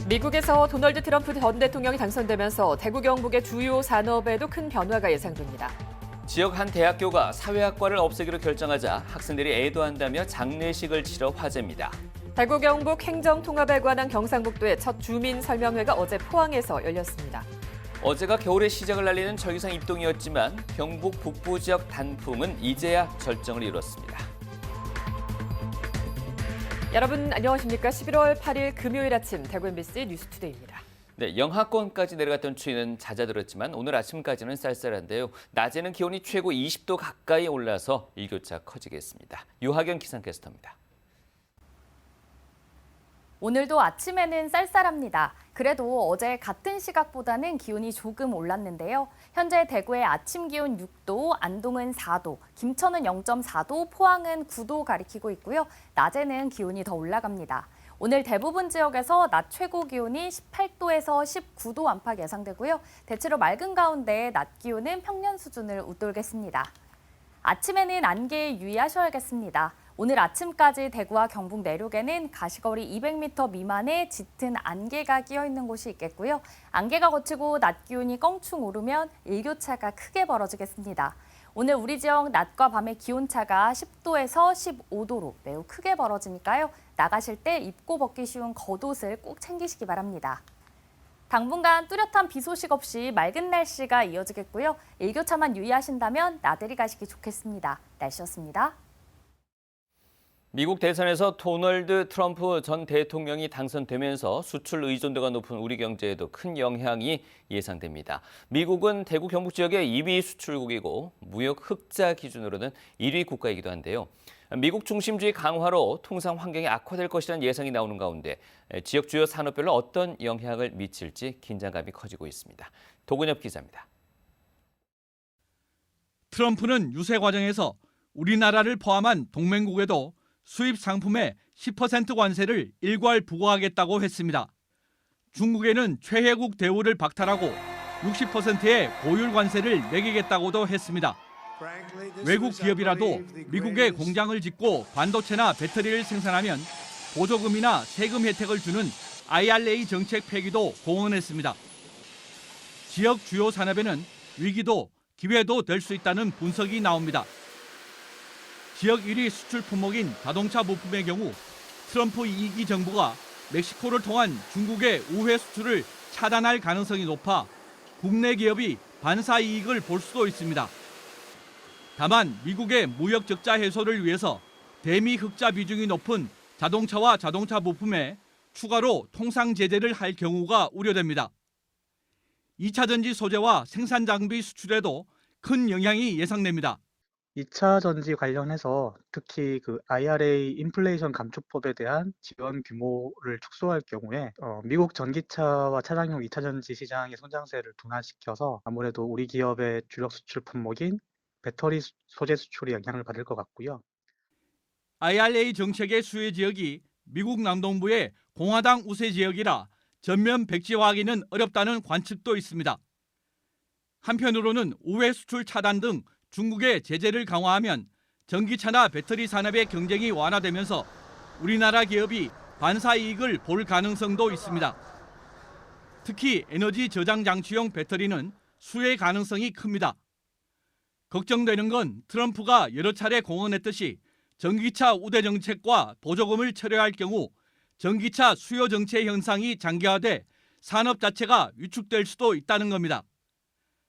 미국에서 도널드 트럼프 전 대통령이 당선되면서 대구 경북의 주요 산업에도 큰 변화가 예상됩니다. 지역 한 대학교가 사회학과를 없애기로 결정하자 학생들이 애도한다며 장례식을 치러 화제입니다. 대구 경북 행정통합에 관한 경상북도의 첫 주민 설명회가 어제 포항에서 열렸습니다. 어제가 겨울의 시작을 알리는 절기상 입동이었지만 경북 북부 지역 단풍은 이제야 절정을 이뤘습니다. 여러분 안녕하십니까? 11월 8일 금요일 아침 대구 MBC 뉴스투데이입니다. 네, 영하권까지 내려갔던 추위는 잦아들었지만 오늘 아침까지는 쌀쌀한데요. 낮에는 기온이 최고 20도 가까이 올라서 일교차 커지겠습니다. 유하경 기상캐스터입니다. 오늘도 아침에는 쌀쌀합니다. 그래도 어제 같은 시각보다는 기온이 조금 올랐는데요. 현재 대구의 아침 기온 6도, 안동은 4도, 김천은 0.4도, 포항은 9도 가리키고 있고요. 낮에는 기온이 더 올라갑니다. 오늘 대부분 지역에서 낮 최고 기온이 18도에서 19도 안팎 예상되고요. 대체로 맑은 가운데 낮 기온은 평년 수준을 웃돌겠습니다. 아침에는 안개에 유의하셔야겠습니다. 오늘 아침까지 대구와 경북 내륙에는 가시거리 200m 미만의 짙은 안개가 끼어 있는 곳이 있겠고요. 안개가 걷히고 낮 기온이 껑충 오르면 일교차가 크게 벌어지겠습니다. 오늘 우리 지역 낮과 밤의 기온차가 10도에서 15도로 매우 크게 벌어지니까요. 나가실 때 입고 벗기 쉬운 겉옷을 꼭 챙기시기 바랍니다. 당분간 뚜렷한 비 소식 없이 맑은 날씨가 이어지겠고요. 일교차만 유의하신다면 나들이 가시기 좋겠습니다. 날씨였습니다. 미국 대선에서 도널드 트럼프 전 대통령이 당선되면서 수출 의존도가 높은 우리 경제에도 큰 영향이 예상됩니다. 미국은 대구 경북 지역의 2위 수출국이고 무역 흑자 기준으로는 1위 국가이기도 한데요. 미국 중심주의 강화로 통상 환경이 악화될 것이라는 예상이 나오는 가운데 지역 주요 산업별로 어떤 영향을 미칠지 긴장감이 커지고 있습니다. 도근엽 기자입니다. 트럼프는 유세 과정에서 우리나라를 포함한 동맹국에도 수입 상품의 10% 관세를 일괄 부과하겠다고 했습니다. 중국에는 최혜국 대우를 박탈하고 60%의 고율 관세를 매기겠다고도 했습니다. 외국 기업이라도 미국에 공장을 짓고 반도체나 배터리를 생산하면 보조금이나 세금 혜택을 주는 IRA 정책 폐기도 공언했습니다. 지역 주요 산업에는 위기도 기회도 될 수 있다는 분석이 나옵니다. 지역 1위 수출 품목인 자동차 부품의 경우 트럼프 2기 정부가 멕시코를 통한 중국의 우회 수출을 차단할 가능성이 높아 국내 기업이 반사 이익을 볼 수도 있습니다. 다만 미국의 무역 적자 해소를 위해서 대미 흑자 비중이 높은 자동차와 자동차 부품에 추가로 통상 제재를 할 경우가 우려됩니다. 2차 전지 소재와 생산 장비 수출에도 큰 영향이 예상됩니다. 2차 전지 관련해서 특히 IRA 인플레이션 감축법에 대한 지원 규모를 축소할 경우에 미국 전기차와 차량용 2차 전지 시장의 성장세를 둔화시켜서 아무래도 우리 기업의 주력 수출 품목인 배터리 소재 수출이 영향을 받을 것 같고요. IRA 정책의 수혜 지역이 미국 남동부의 공화당 우세 지역이라 전면 백지화하기는 어렵다는 관측도 있습니다. 한편으로는 우회 수출 차단 등 중국의 제재를 강화하면 전기차나 배터리 산업의 경쟁이 완화되면서 우리나라 기업이 반사 이익을 볼 가능성도 있습니다. 특히 에너지 저장 장치용 배터리는 수혜 가능성이 큽니다. 걱정되는 건 트럼프가 여러 차례 공언했듯이 전기차 우대 정책과 보조금을 철회할 경우 전기차 수요 정체 현상이 장기화돼 산업 자체가 위축될 수도 있다는 겁니다.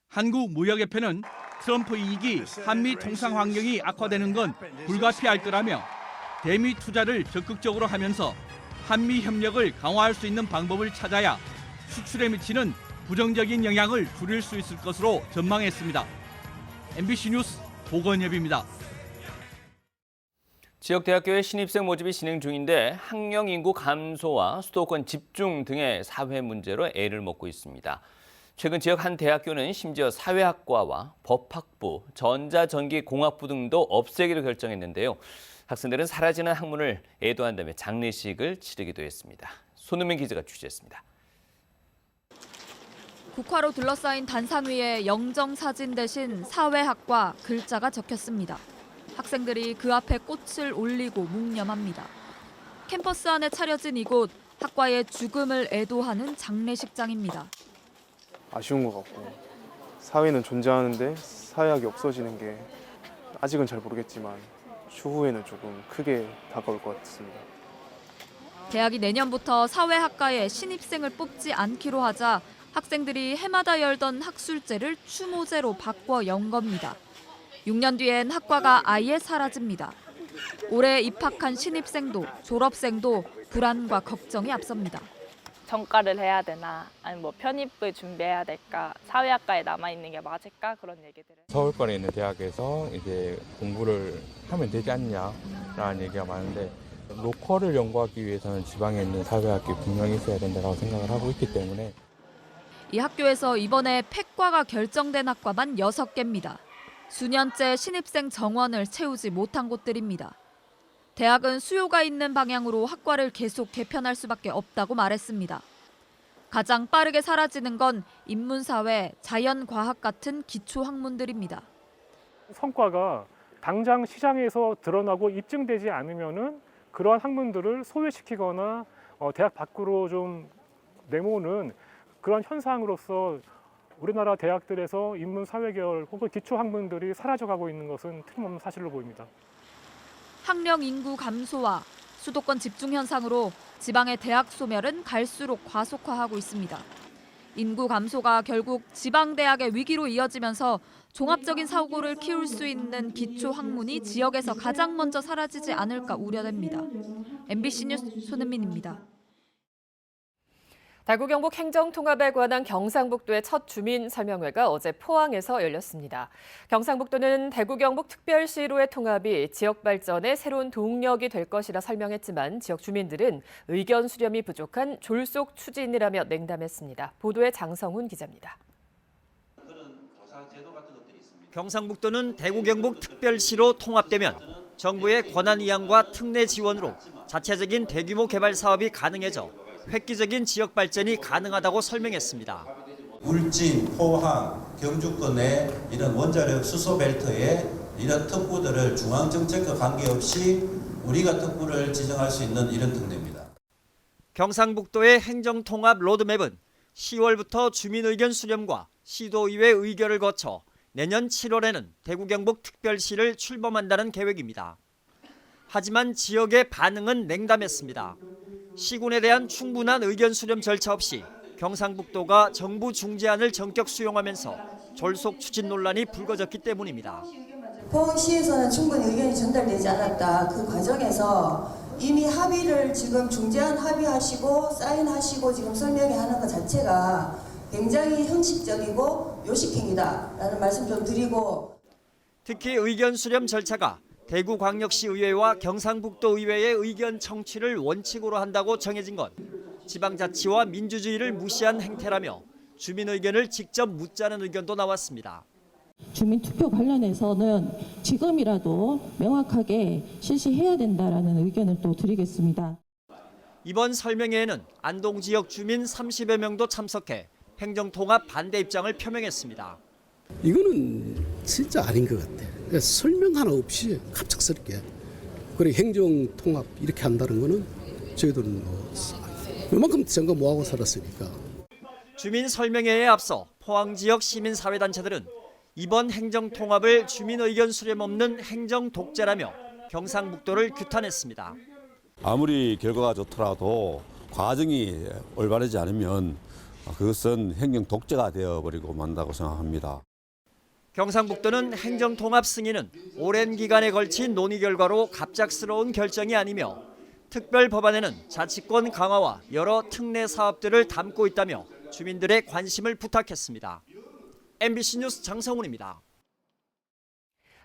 한국무역협회는 트럼프 2기 한미 통상 환경이 악화되는 건 불가피할 거라며 대미 투자를 적극적으로 하면서 한미 협력을 강화할 수 있는 방법을 찾아야 수출에 미치는 부정적인 영향을 줄일 수 있을 것으로 전망했습니다. MBC 뉴스 도건엽입니다. 지역 대학교의 신입생 모집이 진행 중인데 학령 인구 감소와 수도권 집중 등의 사회 문제로 애를 먹고 있습니다. 최근 지역 한 대학교는 심지어 사회학과와 법학부, 전자전기공학부 등도 없애기로 결정했는데요. 학생들은 사라지는 학문을 애도한다며 장례식을 치르기도 했습니다. 손흥민 기자가 취재했습니다. 국화로 둘러싸인 단상 위에 영정사진 대신 사회학과 글자가 적혔습니다. 학생들이 그 앞에 꽃을 올리고 묵념합니다. 캠퍼스 안에 차려진 이곳, 학과의 죽음을 애도하는 장례식장입니다. 아쉬운 것 같고 사회는 존재하는데 사회학이 없어지는 게 아직은 잘 모르겠지만 추후에는 조금 크게 다가올 것 같습니다. 대학이 내년부터 사회학과에 신입생을 뽑지 않기로 하자 학생들이 해마다 열던 학술제를 추모제로 바꿔 연 겁니다. 6년 뒤엔 학과가 아예 사라집니다. 올해 입학한 신입생도 졸업생도 불안과 걱정이 앞섭니다. 전과를 해야 되나 아니면 뭐 편입을 준비해야 될까 사회학과에 남아있는 게 맞을까 그런 얘기들을 서울권에 있는 대학에서 이제 공부를 하면 되지 않냐라는 얘기가 많은데 로컬을 연구하기 위해서는 지방에 있는 사회학이 분명히 있어야 된다고 생각을 하고 있기 때문에 이 학교에서 이번에 폐과가 결정된 학과만 6개입니다. 수년째 신입생 정원을 채우지 못한 곳들입니다. 대학은 수요가 있는 방향으로 학과를 계속 개편할 수밖에 없다고 말했습니다. 가장 빠르게 사라지는 건 인문사회, 자연과학 같은 기초학문들입니다. 성과가 당장 시장에서 드러나고 입증되지 않으면은 그러한 학문들을 소외시키거나 대학 밖으로 좀 내모는 그런 현상으로서 우리나라 대학들에서 인문사회계열 혹은 기초학문들이 사라져가고 있는 것은 틀림없는 사실로 보입니다. 학령 인구 감소와 수도권 집중 현상으로 지방의 대학 소멸은 갈수록 과속화하고 있습니다. 인구 감소가 결국 지방 대학의 위기로 이어지면서 종합적인 사고를 키울 수 있는 기초 학문이 지역에서 가장 먼저 사라지지 않을까 우려됩니다. MBC 뉴스 손은민입니다. 대구 경북 행정통합에 관한 경상북도의 첫 주민 설명회가 어제 포항에서 열렸습니다. 경상북도는 대구 경북 특별시로의 통합이 지역 발전의 새로운 동력이 될 것이라 설명했지만 지역 주민들은 의견 수렴이 부족한 졸속 추진이라며 냉담했습니다. 보도에 장성훈 기자입니다. 경상북도는 대구 경북 특별시로 통합되면 정부의 권한 이양과 특례 지원으로 자체적인 대규모 개발 사업이 가능해져 획기적인 지역 발전이 가능하다고 설명했습니다. 울진, 포항, 경주권의 이런 원자력 수소 벨트에 이런 특구들을 중앙정책과 관계없이 우리가 특구를 지정할 수 있는 이런 특례입니다. 경상북도의 행정통합 로드맵은 10월부터 주민 의견 수렴과 시도의회 의결을 거쳐 내년 7월에는 대구 경북 특별시를 출범한다는 계획입니다. 하지만 지역의 반응은 냉담했습니다. 시군에 대한 충분한 의견 수렴 절차 없이 경상북도가 정부 중재안을 전격 수용하면서 졸속 추진 논란이 불거졌기 때문입니다. 포항시에서는 충분히 의견이 전달되지 않았다. 그 과정에서 이미 합의를 지금 중재안 합의하시고 사인하시고 지금 설명회 하는 것 자체가 굉장히 형식적이고 요식행위다라는 말씀 좀 드리고 특히 의견 수렴 절차가 대구광역시의회와 경상북도의회의 의견 청취를 원칙으로 한다고 정해진 건 지방자치와 민주주의를 무시한 행태라며 주민 의견을 직접 묻자는 의견도 나왔습니다. 주민투표 관련해서는 지금이라도 명확하게 실시해야 된다라는 의견을 또 드리겠습니다. 이번 설명회에는 안동 지역 주민 30여 명도 참석해 행정통합 반대 입장을 표명했습니다. 이거는 진짜 아닌 것 같아. 그러니까 설명 하나 없이 갑작스럽게 그리고 행정통합 이렇게 한다는 거는 저희들은 요만큼 생각 뭐하고 살았으니까. 주민 설명회에 앞서 포항 지역 시민사회단체들은 이번 행정통합을 주민 의견 수렴 없는 행정 독재라며 경상북도를 규탄했습니다. 아무리 결과가 좋더라도 과정이 올바르지 않으면 그것은 행정 독재가 되어버리고 만다고 생각합니다. 경상북도는 행정통합 승인은 오랜 기간에 걸친 논의 결과로 갑작스러운 결정이 아니며 특별 법안에는 자치권 강화와 여러 특례 사업들을 담고 있다며 주민들의 관심을 부탁했습니다. MBC 뉴스 장성훈입니다.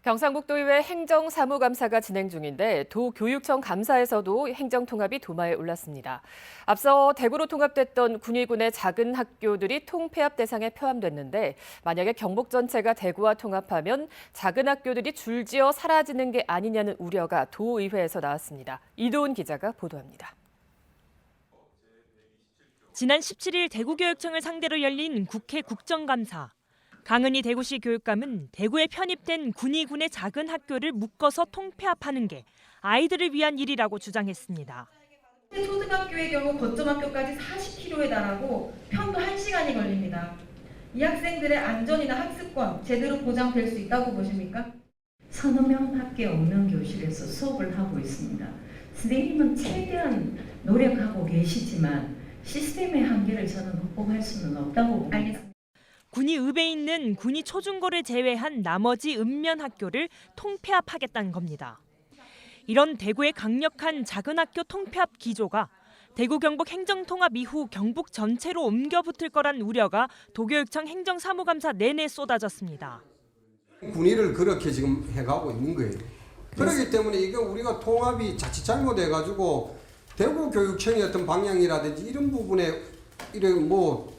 경상북도의회 행정사무감사가 진행 중인데 도교육청 감사에서도 행정통합이 도마에 올랐습니다. 앞서 대구로 통합됐던 군위군의 작은 학교들이 통폐합 대상에 포함됐는데 만약에 경북 전체가 대구와 통합하면 작은 학교들이 줄지어 사라지는 게 아니냐는 우려가 도의회에서 나왔습니다. 이도훈 기자가 보도합니다. 지난 17일 대구교육청을 상대로 열린 국회 국정감사. 강은희 대구시 교육감은 대구에 편입된 군위군의 작은 학교를 묶어서 통폐합하는 게 아이들을 위한 일이라고 주장했습니다. 초등학교의 경우 거점 학교까지 40km에 달하고 편도 1시간이 걸립니다. 이 학생들의 안전이나 학습권 제대로 보장될 수 있다고 보십니까? 서너 명 밖에 없는 교실에서 수업을 하고 있습니다. 선생님은 최대한 노력하고 계시지만 시스템의 한계를 저는 극복할 수는 없다고 봅니다. 군이 읍에 있는 군이 초중고를 제외한 나머지 읍면 학교를 통폐합하겠다는 겁니다. 이런 대구의 강력한 작은 학교 통폐합 기조가 대구 경북 행정통합 이후 경북 전체로 옮겨 붙을 거란 우려가 도교육청 행정사무감사 내내 쏟아졌습니다. 군의를 그렇게 지금 해가고 있는 거예요. 그렇기 때문에 이거 우리가 통합이 자칫 잘못해가지고 대구 교육청의 어떤 방향이라든지 이런 부분에 이런 뭐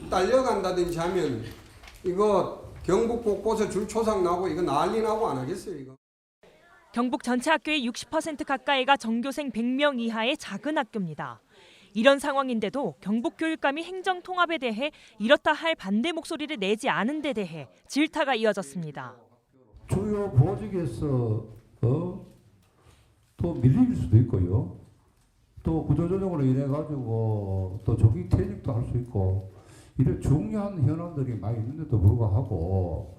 딸려간다든지 하면 이거 경북 곳곳에 줄초상 나고 이거 난리 나고 안 하겠어요 이거. 경북 전체 학교의 60% 가까이가 전교생 100명 이하의 작은 학교입니다. 이런 상황인데도 경북 교육감이 행정 통합에 대해 이렇다 할 반대 목소리를 내지 않은 데 대해 질타가 이어졌습니다. 주요 보직에서 또 밀릴 수도 있고요. 또 구조조정으로 인해 가지고 또 조기 퇴직도 할 수 있고 이런 중요한 현안들이 많이 있는데도 불구하고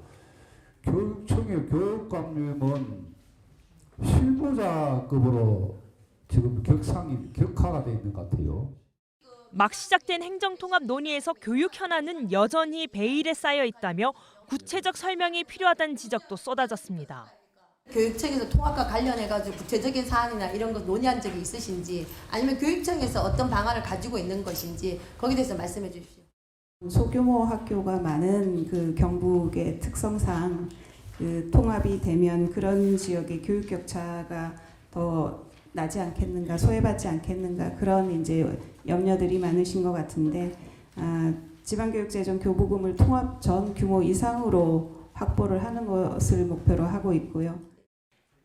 교육청의 교육감님은 실무자급으로 지금 격하가 돼 있는 것 같아요. 막 시작된 행정통합 논의에서 교육 현안은 여전히 베일에 쌓여 있다며 구체적 설명이 필요하다는 지적도 쏟아졌습니다. 교육청에서 통합과 관련해가지고 구체적인 사안이나 이런 거 논의한 적이 있으신지 아니면 교육청에서 어떤 방안을 가지고 있는 것인지 거기에 대해서 말씀해 주십시오. 소규모 학교가 많은 그 경북의 특성상 그 통합이 되면 그런 지역의 교육 격차가 더 나지 않겠는가, 소외받지 않겠는가 그런 이제 염려들이 많으신 것 같은데 지방교육재정 교부금을 통합 전 규모 이상으로 확보를 하는 것을 목표로 하고 있고요.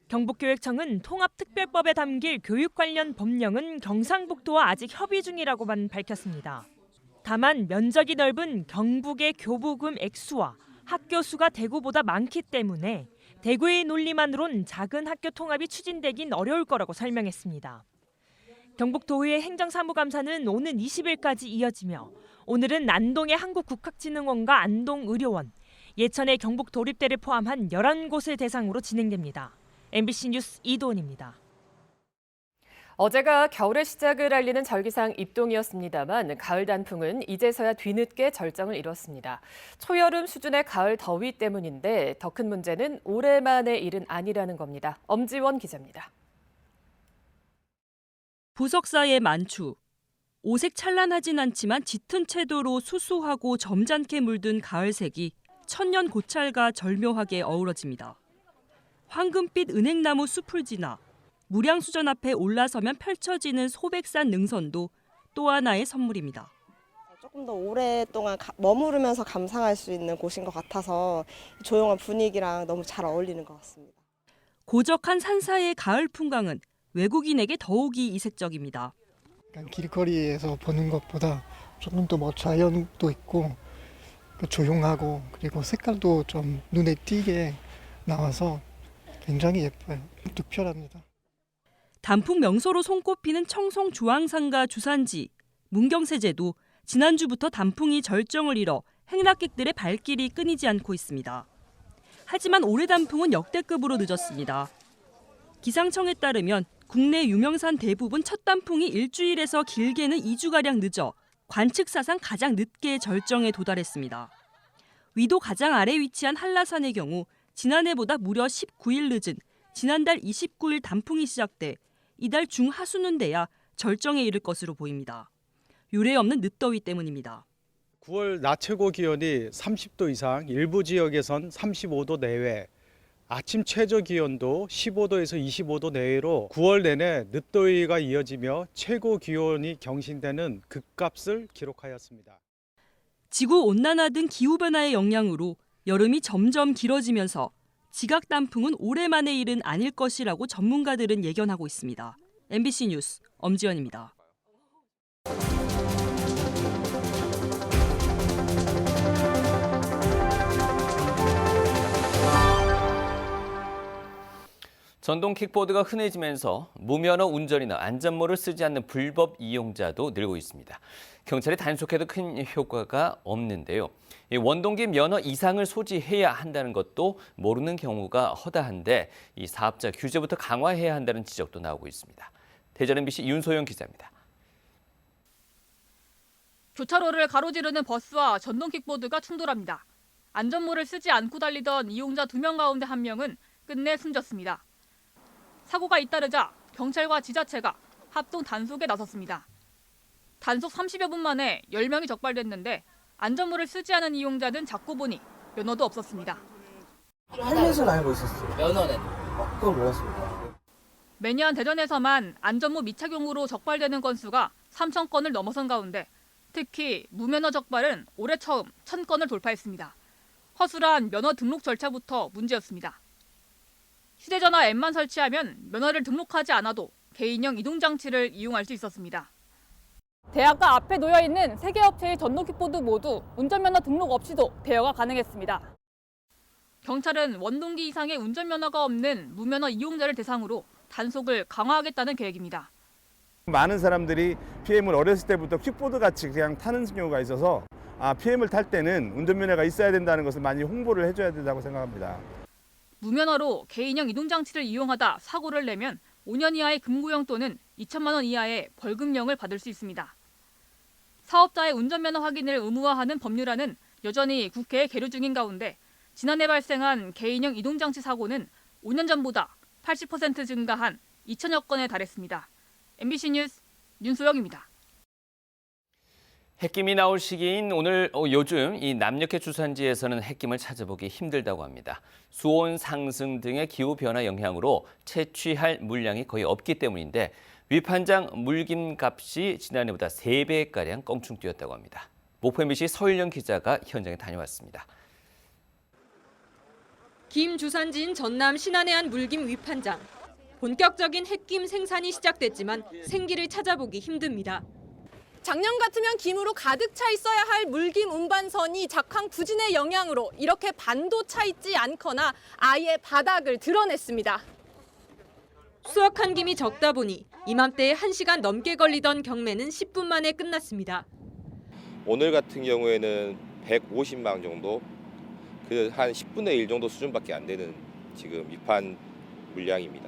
경북교육청은 통합특별법에 담길 교육 관련 법령은 경상북도와 아직 협의 중이라고만 밝혔습니다. 다만 면적이 넓은 경북의 교부금 액수와 학교 수가 대구보다 많기 때문에 대구의 논리만으론 작은 학교 통합이 추진되긴 어려울 거라고 설명했습니다. 경북도의회 행정사무감사는 오는 20일까지 이어지며 오늘은 안동의 한국국학진흥원과 안동의료원, 예천의 경북도립대를 포함한 11곳을 대상으로 진행됩니다. MBC 뉴스 이도은입니다. 어제가 겨울의 시작을 알리는 절기상 입동이었습니다만 가을 단풍은 이제서야 뒤늦게 절정을 이뤘습니다. 초여름 수준의 가을 더위 때문인데 더 큰 문제는 올해만의 일은 아니라는 겁니다. 엄지원 기자입니다. 부석사의 만추. 오색 찬란하진 않지만 짙은 채도로 수수하고 점잖게 물든 가을색이 천년 고찰과 절묘하게 어우러집니다. 황금빛 은행나무 숲을 지나 무량수전 앞에 올라서면 펼쳐지는 소백산 능선도 또 하나의 선물입니다. 조금 더 오랫동안 머무르면서 감상할 수 있는 곳인 것 같아서 조용한 분위기랑 너무 잘 어울리는 것 같습니다. 고적한 산사의 가을 풍광은 외국인에게 더욱이 이색적입니다. 길거리에서 보는 것보다 조금 더 뭐 자연도 있고 조용하고 그리고 색깔도 좀 눈에 띄게 나와서 굉장히 예뻐요. 특별합니다. 단풍 명소로 손꼽히는 청송 주황산과 주산지, 문경세제도 지난주부터 단풍이 절정을 이뤄 행락객들의 발길이 끊이지 않고 있습니다. 하지만 올해 단풍은 역대급으로 늦었습니다. 기상청에 따르면 국내 유명산 대부분 첫 단풍이 일주일에서 길게는 2주가량 늦어 관측사상 가장 늦게 절정에 도달했습니다. 위도 가장 아래 위치한 한라산의 경우 지난해보다 무려 19일 늦은 지난달 29일 단풍이 시작돼 이달 중하순은 돼야 절정에 이를 것으로 보입니다. 유례없는 늦더위 때문입니다. 9월 낮 최고 기온이 30도 이상, 일부 지역에선 35도 내외, 아침 최저 기온도 15도에서 25도 내외로 9월 내내 늦더위가 이어지며 최고 기온이 경신되는 극값을 기록하였습니다. 지구온난화 등 기후변화의 영향으로 여름이 점점 길어지면서 지각 단풍은 올해만의 일은 아닐 것이라고 전문가들은 예견하고 있습니다. MBC 뉴스 엄지연입니다. 전동 킥보드가 흔해지면서 무면허 운전이나 안전모를 쓰지 않는 불법 이용자도 늘고 있습니다. 경찰이 단속해도 큰 효과가 없는데요. 원동기 면허 이상을 소지해야 한다는 것도 모르는 경우가 허다한데 이 사업자 규제부터 강화해야 한다는 지적도 나오고 있습니다. 대전 MBC 윤소영 기자입니다. 교차로를 가로지르는 버스와 전동 킥보드가 충돌합니다. 안전모를 쓰지 않고 달리던 이용자 2명 가운데 1명은 끝내 숨졌습니다. 사고가 잇따르자 경찰과 지자체가 합동 단속에 나섰습니다. 단속 30여 분 만에 10명이 적발됐는데 안전모를 쓰지 않은 이용자는 잡고 보니 면허도 없었습니다. 헬멧은 알고 있었어요. 면허는? 그건 몰랐습니다. 매년 대전에서만 안전모 미착용으로 적발되는 건수가 3,000건을 넘어선 가운데 특히 무면허 적발은 올해 처음 1,000건을 돌파했습니다. 허술한 면허 등록 절차부터 문제였습니다. 휴대전화 앱만 설치하면 면허를 등록하지 않아도 개인형 이동장치를 이용할 수 있었습니다. 대학가 앞에 놓여있는 3개 업체의 전동 킥보드 모두 운전면허 등록 없이도 대여가 가능했습니다. 경찰은 원동기 이상의 운전면허가 없는 무면허 이용자를 대상으로 단속을 강화하겠다는 계획입니다. 많은 사람들이 PM을 어렸을 때부터 킥보드 같이 그냥 타는 경우가 있어서 PM을 탈 때는 운전면허가 있어야 된다는 것을 많이 홍보를 해줘야 된다고 생각합니다. 무면허로 개인형 이동장치를 이용하다 사고를 내면 5년 이하의 금고형 또는 2천만 원 이하의 벌금형을 받을 수 있습니다. 사업자의 운전면허 확인을 의무화하는 법률안은 여전히 국회에 계류 중인 가운데 지난해 발생한 개인형 이동장치 사고는 5년 전보다 80% 증가한 2천여 건에 달했습니다. MBC 뉴스 윤소영입니다. 햇김이 나올 시기인 오늘 요즘 이 남녘의 주산지에서는 햇김을 찾아보기 힘들다고 합니다. 수온 상승 등의 기후 변화 영향으로 채취할 물량이 거의 없기 때문인데 위판장 물김 값이 지난해보다 3배가량 껑충 뛰었다고 합니다. 목포 MBC 서일영 기자가 현장에 다녀왔습니다. 김 주산지인 전남 신안의 한 물김 위판장. 본격적인 햇김 생산이 시작됐지만 생기를 찾아보기 힘듭니다. 작년 같으면 김으로 가득 차 있어야 할 물김 운반선이 작황 부진의 영향으로 이렇게 반도 차 있지 않거나 아예 바닥을 드러냈습니다. 수확한 김이 적다 보니 이맘때에 1시간 넘게 걸리던 경매는 10분 만에 끝났습니다. 오늘 같은 경우에는 150망 정도, 한 10분의 1 정도 수준밖에 안 되는 지금 위판 물량입니다.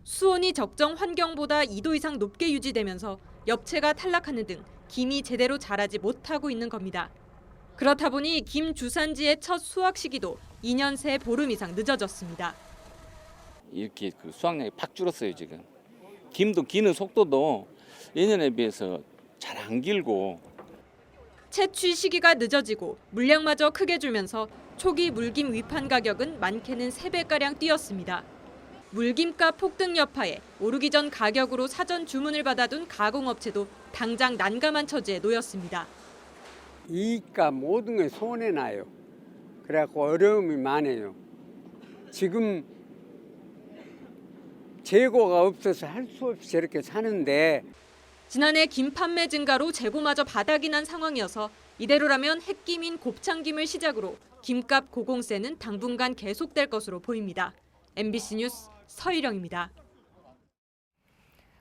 수온이 적정 환경보다 2도 이상 높게 유지되면서 엽채가 탈락하는 등 김이 제대로 자라지 못하고 있는 겁니다. 그렇다 보니 김 주산지의 첫 수확 시기도 2년 새 보름 이상 늦어졌습니다. 이렇게 수확량이 팍 줄었어요 지금. 김도 기는 속도도 예년에 비해서 잘 안 길고. 채취 시기가 늦어지고 물량마저 크게 줄면서 초기 물김 위판 가격은 많게는 3배가량 뛰었습니다. 물김값 폭등 여파에 오르기 전 가격으로 사전 주문을 받아둔 가공업체도 당장 난감한 처지에 놓였습니다. 이익과 모든 게 손해나요. 그래갖고 어려움이 많아요. 지금 재고가 없어서 할 수 없이 저렇게 사는데 지난해 김 판매 증가로 재고마저 바닥이 난 상황이어서 이대로라면 햇김인 곱창김을 시작으로 김값 고공세는 당분간 계속될 것으로 보입니다. MBC 뉴스 서일영입니다.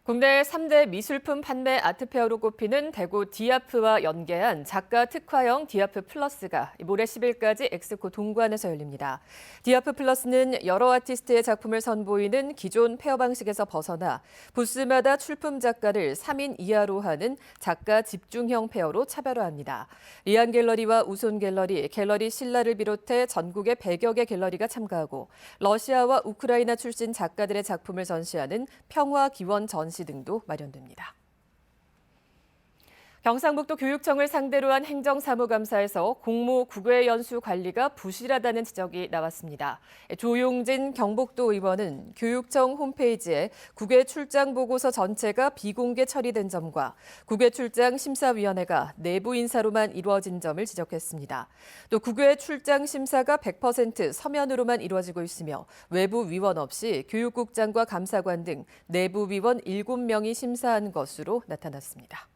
국내 3대 미술품 판매 아트페어로 꼽히는 대구 디아프와 연계한 작가 특화형 디아프 플러스가 모레 10일까지 엑스코 동관에서 열립니다. 디아프 플러스는 여러 아티스트의 작품을 선보이는 기존 페어 방식에서 벗어나 부스마다 출품 작가를 3인 이하로 하는 작가 집중형 페어로 차별화합니다. 리안 갤러리와 우손 갤러리, 갤러리 신라를 비롯해 전국의 100여 개 갤러리가 참가하고 러시아와 우크라이나 출신 작가들의 작품을 전시하는 평화 기원 전시 등도 마련됩니다. 경상북도 교육청을 상대로 한 행정사무감사에서 공모 국외 연수 관리가 부실하다는 지적이 나왔습니다. 조용진 경북도 의원은 교육청 홈페이지에 국외 출장 보고서 전체가 비공개 처리된 점과 국외 출장 심사위원회가 내부 인사로만 이루어진 점을 지적했습니다. 또 국외 출장 심사가 100% 서면으로만 이루어지고 있으며 외부 위원 없이 교육국장과 감사관 등 내부 위원 7명이 심사한 것으로 나타났습니다.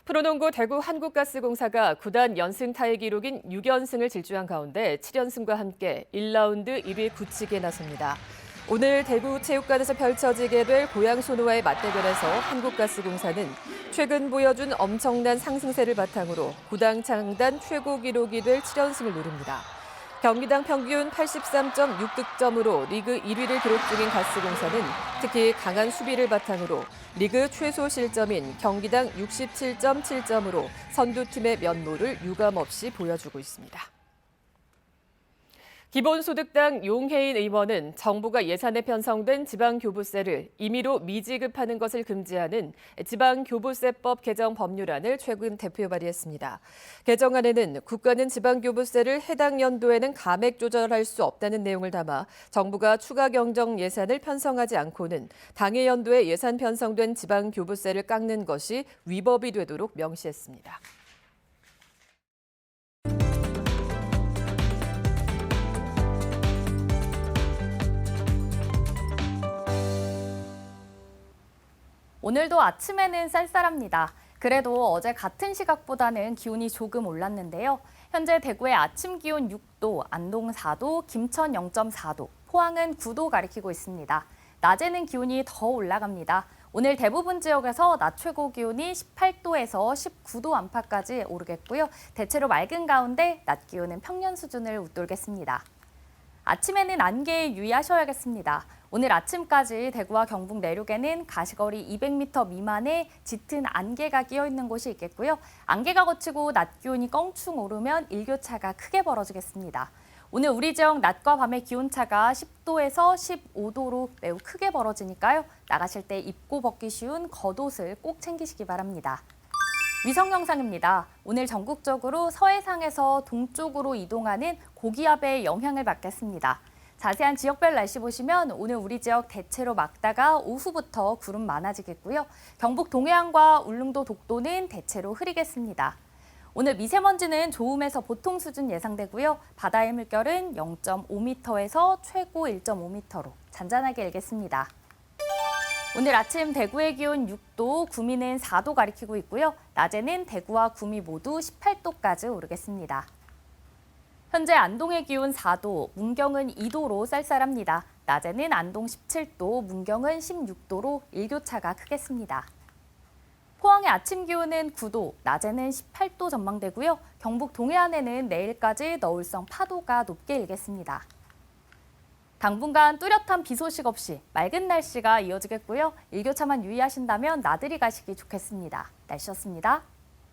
프로농구 대구 한국가스공사가 구단 연승 타의 기록인 6연승을 질주한 가운데 7연승과 함께 1라운드 1위 굳히기에 나섭니다. 오늘 대구 체육관에서 펼쳐지게 될 고양 소노와의 맞대결에서 한국가스공사는 최근 보여준 엄청난 상승세를 바탕으로 구단 창단 최고 기록이 될 7연승을 노립니다. 경기당 평균 83.6득점으로 리그 1위를 기록 중인 가스공사는 특히 강한 수비를 바탕으로 리그 최소 실점인 경기당 67.7점으로 선두팀의 면모를 유감없이 보여주고 있습니다. 기본소득당 용혜인 의원은 정부가 예산에 편성된 지방교부세를 임의로 미지급하는 것을 금지하는 지방교부세법 개정 법률안을 최근 대표 발의했습니다. 개정안에는 국가는 지방교부세를 해당 연도에는 감액 조절할 수 없다는 내용을 담아 정부가 추가 경정 예산을 편성하지 않고는 당해 연도에 예산 편성된 지방교부세를 깎는 것이 위법이 되도록 명시했습니다. 오늘도 아침에는 쌀쌀합니다. 그래도 어제 같은 시각보다는 기온이 조금 올랐는데요. 현재 대구의 아침 기온 6도, 안동 4도, 김천 0.4도, 포항은 9도 가리키고 있습니다. 낮에는 기온이 더 올라갑니다. 오늘 대부분 지역에서 낮 최고 기온이 18도에서 19도 안팎까지 오르겠고요. 대체로 맑은 가운데 낮 기온은 평년 수준을 웃돌겠습니다. 아침에는 안개에 유의하셔야겠습니다. 오늘 아침까지 대구와 경북 내륙에는 가시거리 200m 미만의 짙은 안개가 끼어 있는 곳이 있겠고요. 안개가 걷히고 낮 기온이 껑충 오르면 일교차가 크게 벌어지겠습니다. 오늘 우리 지역 낮과 밤의 기온차가 10도에서 15도로 매우 크게 벌어지니까요. 나가실 때 입고 벗기 쉬운 겉옷을 꼭 챙기시기 바랍니다. 위성 영상입니다. 오늘 전국적으로 서해상에서 동쪽으로 이동하는 고기압의 영향을 받겠습니다. 자세한 지역별 날씨 보시면 오늘 우리 지역 대체로 맑다가 오후부터 구름 많아지겠고요. 경북 동해안과 울릉도 독도는 대체로 흐리겠습니다. 오늘 미세먼지는 좋음에서 보통 수준 예상되고요. 바다의 물결은 0.5m에서 최고 1.5m로 잔잔하게 일겠습니다. 오늘 아침 대구의 기온 6도, 구미는 4도 가리키고 있고요. 낮에는 대구와 구미 모두 18도까지 오르겠습니다. 현재 안동의 기온 4도, 문경은 2도로 쌀쌀합니다. 낮에는 안동 17도, 문경은 16도로 일교차가 크겠습니다. 포항의 아침 기온은 9도, 낮에는 18도 전망되고요. 경북 동해안에는 내일까지 너울성 파도가 높게 일겠습니다. 당분간 뚜렷한 비 소식 없이 맑은 날씨가 이어지겠고요. 일교차만 유의하신다면 나들이 가시기 좋겠습니다. 날씨였습니다.